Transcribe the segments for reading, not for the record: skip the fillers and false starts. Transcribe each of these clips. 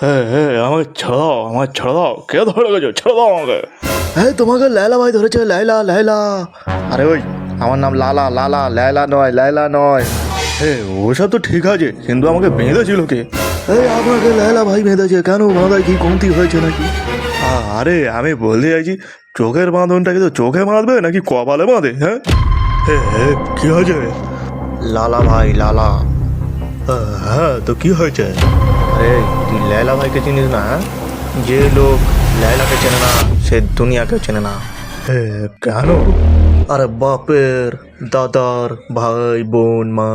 হ্যাঁ হ্যাঁ, আমাকে ছেড়ে দাও, আমাকে ছেড়ে দাও, কে ধরে গেছো, ছেড়ে দাও আমাকে। হ্যাঁ, তোমাকে লায়লা ভাই ধরেছে, লায়লা লায়লা। আরে ওই, আমার নাম লালা, লালা, লায়লা নয়, লায়লা নয়। হ্যাঁ, ওসব তো ঠিক আছে, কিন্তু আমাকে বেঁধেছিল কে? এই, আপনাকে লায়লা ভাই বেঁধেছে কেন? বাঁধায় কি কমতি হয়েছে নাকি? আরে আমি বলতে চাইছি, চোখের বাঁধনটাকে তো চোখে বাঁধবে নাকি কপালে বাঁধে? হ্যাঁ হ্যাঁ, কি হয়েছে? লালা ভাই, লালা। হ্যাঁ, তো কি হয়েছে? আরে তুই লায়লা ভাইকে চিনিস না? হ্যাঁ, যে লোক লায়লাকে চেনে না সে দুনিয়াকে চেনে না। কেন? আরে বাপের, দাদার, ভাই, বোন, মা,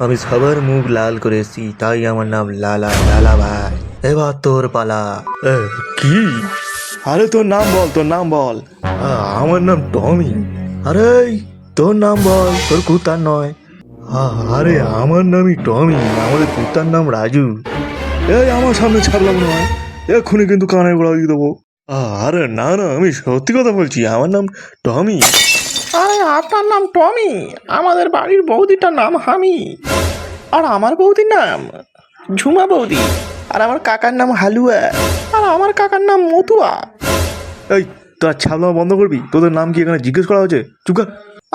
আমি সবার মুখ লাল করেছি, তাই আমার নাম লালা, লালা ভাই। এবার তোর পালা। কি? আরে তোর নাম বল, তোর নাম বল। আমার নাম টমি। আরে তোর নাম বল, তোর কুত্তার নয়। আরে আমার নামই টমি, আমাদের কুত্তার নাম রাজু। এই আমার সামনে ছাড়লাম নয়, এক্ষুনি কিন্তু কানের গোড়া দিয়ে দেবো। আরে না না, আমি সত্যি কথা বলছি, আমার নাম টমি। আরে আপনার নাম টমি, আমাদের বাড়ির বৌদিটার নাম হামি, আর আমার বৌদির নাম ঝুমা বৌদি, আর আমার কাকার নাম হালুয়া, আর আমার কাকার নাম মতুয়া। এই, তোরা ছাড়লাম বন্ধ করবি? তোদের নাম কি এখানে জিজ্ঞেস করা হচ্ছে? চুপ কর।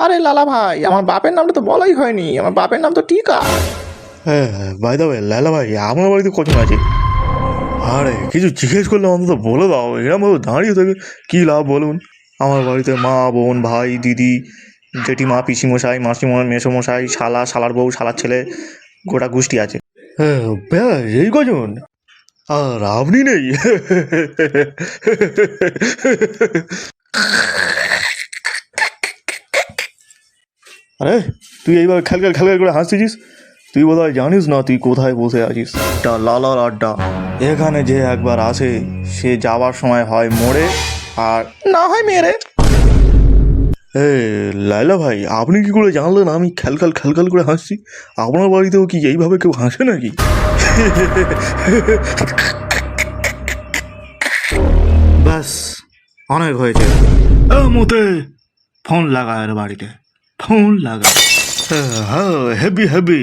আরে লালা ভাই, আমার বাপের নামটা তো বলাই হয়নি, আমার বাপের নাম তো টিকা। হ্যাঁ, বাই দা ওয়ে, লালা ভাই আমার বাড়িতে কজন আছে? আরে কিছু জিজ্ঞেস করলে অন্তত বলে দাও, এরকম ভাবে দাঁড়িয়ে থেকে কী লাভ বলুন? আমার বাড়িতে মা, বোন, ভাই, দিদি, জেঠিমা, পিসিমশাই, মাসিমা, মেসোমশাই, শালা, শালার বউ, শালার ছেলে, গোটা গোষ্ঠী আছে। হ্যাঁ ব্যাস, এই কজন? আর আপনি নেই? আরে তুই এইভাবে খেলখেল খেলখেল করে হাসতেছিস? তুই বোধহয় জানিস না তুই কোথায় বসে আছিস। এটা লালার আড্ডা। এখানে যে একবার আসে সে যাওয়ার সময় হয় মরে, আর না হয় মেরে। এ লাইলা ভাই, আপনি কি করে জানলেন আমি খেলখাল খেলখাল করে হাসছি? আপনার বাড়িতেও কি এইভাবে কেউ হাসে নাকি? ব্যাস, অনেক হয়েছে। মতে ফোন লাগা এর বাড়িতে, ফোন লাগা। হ্যাঁ, হেভি হেভি।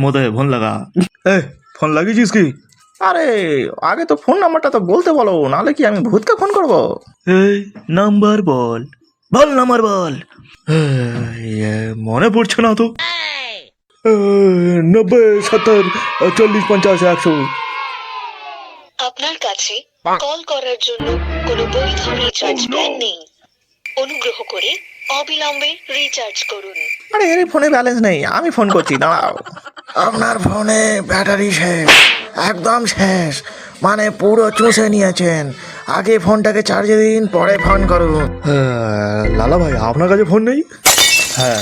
মতে ফোন লাগা। ফোন লাগিয়েছিস কি? আরে আগে তো ফোন নাম্বারটা তো বলতে বলো, নাহলে কি আমি ভূতকে ফোন করবো? এই নাম্বার বল, বল নাম্বার বল। মনে পড়ছে না তো। 90, 70, 40, 50, 100। আপনার কাছে কল করার জন্য কোনো বৈধ রিচার্জ প্ল্যান নেই। অনুগ্রহ করে অবিলম্বে রিচার্জ করুন। আরে এর ফোনে ব্যালেন্স নেই, আমি ফোন করছি, দাঁড়াও। আপনার ফোনে ব্যাটারি শেষ, একদম শেষ, মানে পুরো চুষে নিয়েছেন। আগে ফোনটাকে চার্জে দিন, পরে ফোন করুন। লালা ভাই, আপনার কাছে ফোন নেই? হ্যাঁ,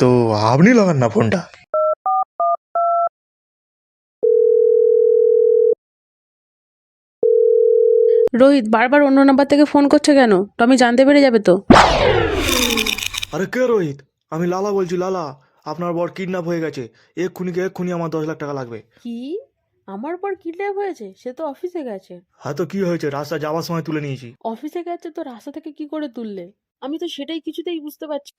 তো আপনি লাগান না ফোনটা। রোহিত বারবার অন্য নাম্বার থেকে ফোন করছে কেন? টমি জানতে পেরে যাবে তো। আরে কে রোহিত? আমি লালা বলছি, লালা। আপনার বর কিডন্যাপ হয়ে গেছে, এক্ষুনি আমার 10 লাখ টাকা লাগবে। কি? আমার পর কিডন্যাপ হয়েছে? সে তো অফিসে গেছে। হ্যাঁ, তো কি হয়েছে? রাস্তা যাওয়ার সময় তুলে নিয়েছি। অফিসে গেছে তো রাস্তা থেকে কি করে তুললে? আমি তো সেটাই কিছুতেই বুঝতে পারছি।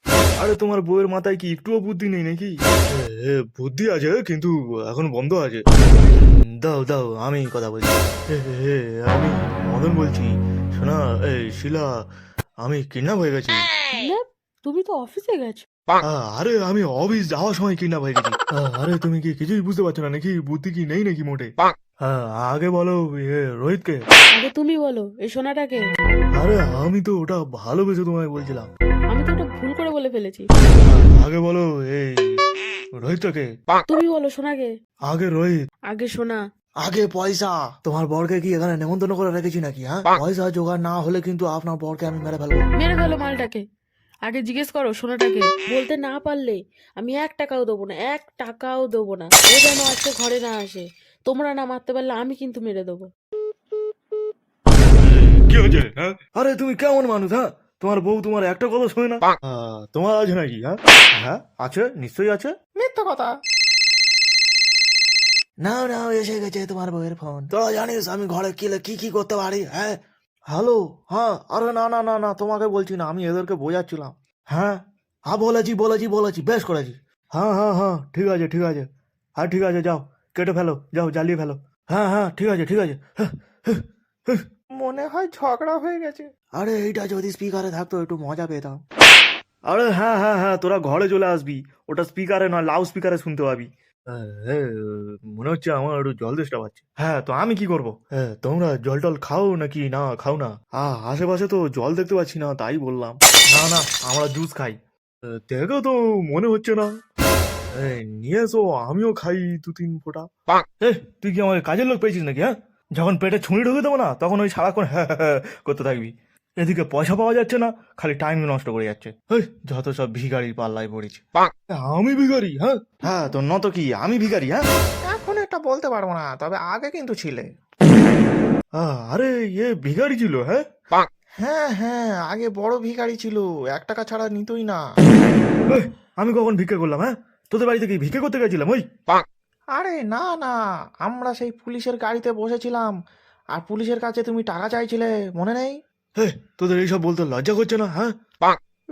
আরে তোমার বউয়ের মাথায় কি একটুও বুদ্ধি নেই নাকি? বুদ্ধি আছে, কিন্তু এখন বন্ধ আছে। দাও দাও, আমি কথা বলছি। আমি মদন বলছি। শোনা, এই শিলা, আমি কিডন্যাপ হয়ে গেছি। কিডন্যাপ? তুমি তো অফিসে গেছো। আরে আমি অফিস যাওয়ার সময় কিডন্যাপ হয়ে গেছি। আরে তুমি কি কিছুই বুঝতে পারছো না নাকি? বুদ্ধি কি নেই নাকি মোটে? আগে বলো, রোহিতকে। আগে তুমি বলো, এই সোনাটাকে। আরে আমি তো ওটা ভালোবেসে তোমায় বলছিলাম। আমি তো ওটা ভুল করে বলে ফেলেছি। আগে বলো, এই রোহিতটাকে। তুমি বলো সোনাকে। আগে রোহিত। আগে সোনা। আগে পয়সা। তোমার বরকে কি এখানে নেমন্তন্ন করে রেখেছি নাকি? হ্যাঁ, পয়সা জোগাড় না হলে কিন্তু আপনার বরকে আমি মেরে ফেলবো। মেরে ফেলো মালটাকে। আগে জিজ্ঞেস করো সোনাটাকে। বলতে না পারলে আমি 1 টাকাও দেবো না, 1 টাকাও দেবো না। ও যেন আজকে ঘরে না আসে। তোমরা না মারতে পারলে আমি কিন্তু মেরে দেবো। কি হয়েছে? হ্যাঁ, আরে তুমি কেমন মানুষ? হ্যাঁ, তোমার বউ তোমার একটা কথা শোনে না? তোমার আছে নাকি? হ্যাঁ হ্যাঁ, আছে, নিশ্চয়ই আছে। মিথ্যা কথা। নাও নাও, এসে গেছে তোমার বউয়ের ফোন। তোরা জানিস আমি ঘরে কি কি করতে পারি? হ্যাঁ, হ্যালো। হ্যাঁ, আরে না না না না, তোমাকে বলছি না, আমি এদেরকে বোঝাচ্ছিলাম। হ্যাঁ হ্যাঁ, বলেছি বলেছি বলেছি, বেশ করেছি। হ্যাঁ হ্যাঁ হ্যাঁ, ঠিক আছে ঠিক আছে। হ্যাঁ ঠিক আছে, যাও কেটে ফেলো, যাও জ্বালিয়ে ফেলো। হ্যাঁ হ্যাঁ ঠিক আছে ঠিক আছে। মনে হয় ঝগড়া হয়ে গেছে। আরে এইটা যদি স্পিকারে থাকতো একটু মজা পেতাম। আরে হ্যাঁ হ্যাঁ হ্যাঁ, তোরা ঘরে চলে আসবি, ওটা স্পিকারে নয় লাউড স্পিকারে শুনতে পাবি। মনে হচ্ছে আমার একটু জল তেষ্টা পাচ্ছে। হ্যাঁ তো আমি কি করবো? হ্যাঁ তোমরা জল টল খাও নাকি না খাও না? আশেপাশে তো জল দেখতে পাচ্ছি না তাই বললাম। না না আমরা জুস খাই। দেখো তো মনে হচ্ছে না। নিয়ে এসো আমিও খাই 2-3 ফোঁটা। তুই কি আমাকে কাজের লোক পেয়েছিস নাকি? হ্যাঁ, যখন পেটে ছুঁড়ি ঢুকে দেবো না তখন ওই সারাক্ষণ হ্যাঁ হ্যাঁ হ্যাঁ করতে থাকবি। এদিকে পয়সা পাওয়া যাচ্ছে না, খালি টাইম নষ্ট করে যাচ্ছে। যত সব ভিখারির পাল্লায় পড়েছে। আমি ভিখারি? হ্যাঁ হ্যাঁ তো নত কি আমি ভিখারি? হ্যাঁ এখন এটা বলতে পারবো না, তবে আগে কিন্তু ছিলে। আরে এ ভিখারি ছিল? হ্যাঁ হ্যাঁ হ্যাঁ, আগে বড় ভিখারি ছিল, 1 টাকা ছাড়া নিতই না। আমি কখন ভিক্ষা করলাম? হ্যাঁ তোদের বাড়িতে কি ভিক্ষা করতে গেছিলাম? ওই আরে না না, আমরা সেই পুলিশের গাড়িতে বসেছিলাম, আর পুলিশের কাছে তুমি টাকা চাইছিলে, মনে নেই? তোদের এইসব বলতে লজ্জা করছে না? হ্যাঁ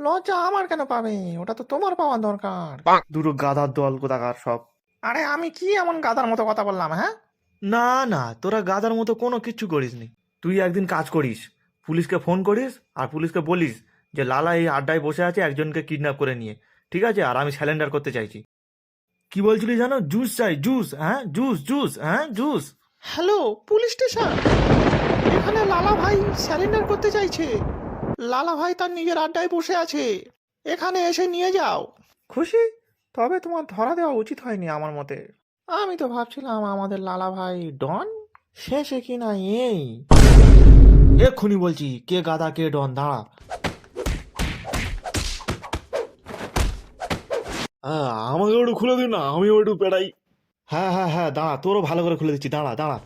লজ্জা আমার কেন পাবে, ওটা তো তোমার পাওয়া দরকার। দুটো গাধার দল কোথাকার সব। আরে আমি কি এমন গাধার মতো কথা বললাম? হ্যাঁ, না না তোরা গাধার মতো কোনো কিচ্ছু করিসনি। তুই একদিন কাজ করিস, পুলিশকে ফোন করিস আর পুলিশকে বলিস যে লালা এই আড্ডায় বসে আছে একজনকে কিডন্যাপ করে নিয়ে, ঠিক আছে? আর আমি স্যালেন্ডার করতে চাইছি। কি বলছিলি জানো? জুস চাই, জুস। হ্যাঁ জুস জুস, হ্যাঁ জুস। হ্যালো পুলিশ স্টেশন, এখানে লালা ভাই স্যারেন্ডার করতে চাইছে। লালা ভাই তার নিজের আড্ডায় বসে আছে, এখানে এসে নিয়ে যাও। খুশি? তবে তোমার ধরা দেওয়া উচিত হয়নি আমার মতে। আমি তো ভাবছিলাম আমাদের লালা ভাই ডন, শেষে কিনা এই। এক্ষুনি বলছি কে গাধা কে ডন। দাঁড়া, আমাকে একটু খুলে দিন না, আমিও একটু পেড়াই। হ্যাঁ হ্যাঁ হ্যাঁ দাঁড়া, তোরও ভালো করে খুলে দিচ্ছি, দাঁড়া দাঁড়া।